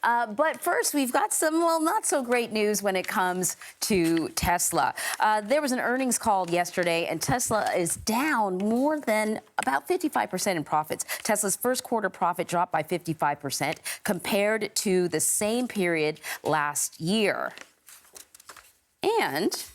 But first, we've got some, well, not so great news when it comes to Tesla. There was an earnings call yesterday, and Tesla is down more than about 55% in profits. Tesla's first quarter profit dropped by 55% compared to the same period last year. And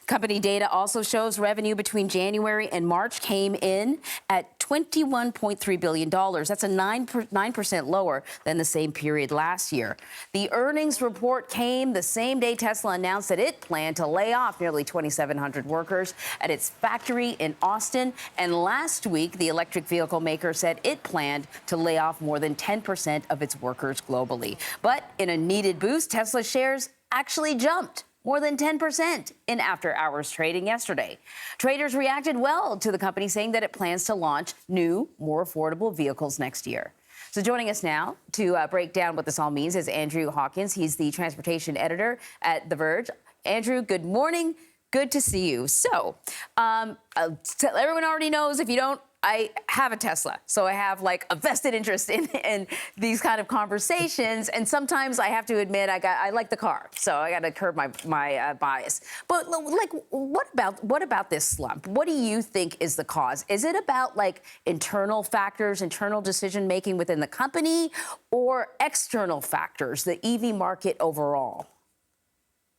company data also shows revenue between January and March came in at $21.3 billion. That's a 9% lower than the same period last year. The earnings report came the same day Tesla announced that it planned to lay off nearly 2,700 workers at its factory in Austin. And last week, the electric vehicle maker said it planned to lay off more than 10% of its workers globally. But in a needed boost, Tesla shares actually jumped more than 10% in after-hours trading yesterday. Traders reacted well to the company, saying that it plans to launch new, more affordable vehicles next year. So joining us now to break down what this all means is Andrew Hawkins. He's the transportation editor at The Verge. Andrew, good morning. Good to see you. So everyone already knows, if you don't, I have a Tesla, so I have like a vested interest in these kind of conversations. And sometimes I have to admit I like the car, so I got to curb my bias. But like, what about this slump? What do you think is the cause? Is it about like internal factors, internal decision making within the company, or external factors, the EV market overall?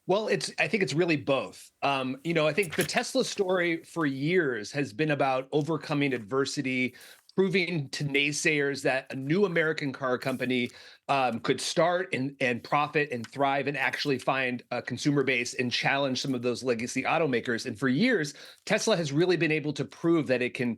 Well, I think it's really both. I think the Tesla story for years has been about overcoming adversity, proving to naysayers that a new American car company could start and profit and thrive and actually find a consumer base and challenge some of those legacy automakers. And for years, Tesla has really been able to prove that it can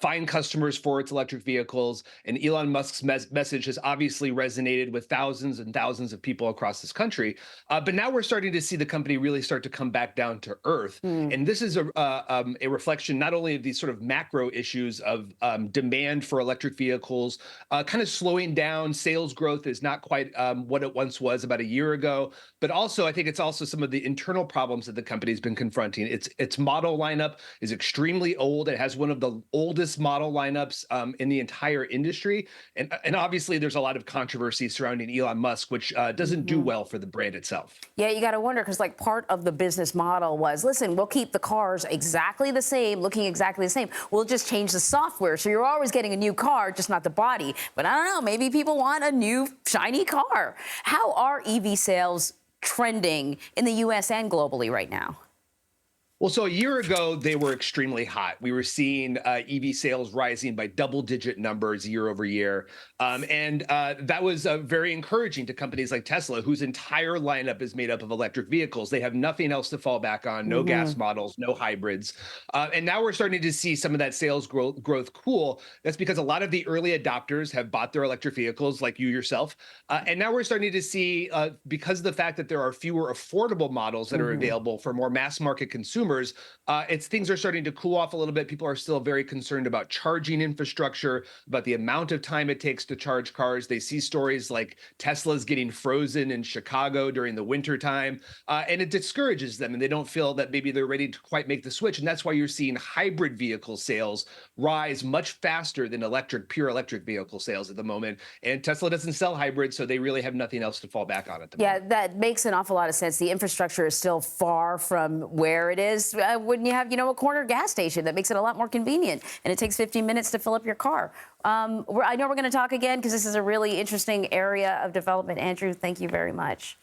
find customers for its electric vehicles. And Elon Musk's message has obviously resonated with thousands and thousands of people across this country. But now we're starting to see the company really start to come back down to earth. And this is a reflection not only of these sort of macro issues of demand for electric vehicles, kind of slowing down. Sales growth is not quite what it once was about a year ago, but also I think it's also some of the internal problems that the company's been confronting. Its model lineup is extremely old. It has one of the oldest model lineups in the entire industry, and obviously there's a lot of controversy surrounding Elon Musk, which doesn't do well for the brand itself. Yeah, you got to wonder, because like part of the business model was, listen, we'll keep the cars exactly the same, looking exactly the same. We'll just change the software, so you're always getting a new car, just not the body. But I don't know, maybe people want a new shiny car. How are EV sales trending in the U.S. and globally right now? Well, so a year ago, they were extremely hot. We were seeing EV sales rising by double-digit numbers year over year. And that was very encouraging to companies like Tesla, whose entire lineup is made up of electric vehicles. They have nothing else to fall back on, no gas models, no hybrids. And now we're starting to see some of that sales growth cool. That's because a lot of the early adopters have bought their electric vehicles, like you yourself. And now we're starting to see, because of the fact that there are fewer affordable models that are available for more mass market consumers, things are starting to cool off a little bit. People are still very concerned about charging infrastructure, about the amount of time it takes to charge cars. They see stories like Tesla's getting frozen in Chicago during the winter time, and it discourages them, and they don't feel that maybe they're ready to quite make the switch. And that's why you're seeing hybrid vehicle sales rise much faster than pure electric vehicle sales at the moment. And Tesla doesn't sell hybrids, so they really have nothing else to fall back on at the moment. Yeah, that makes an awful lot of sense. The infrastructure is still far from where it is. When you have, a corner gas station that makes it a lot more convenient, and it takes 15 minutes to fill up your car. I know we're going to talk again, because this is a really interesting area of development. Andrew, thank you very much.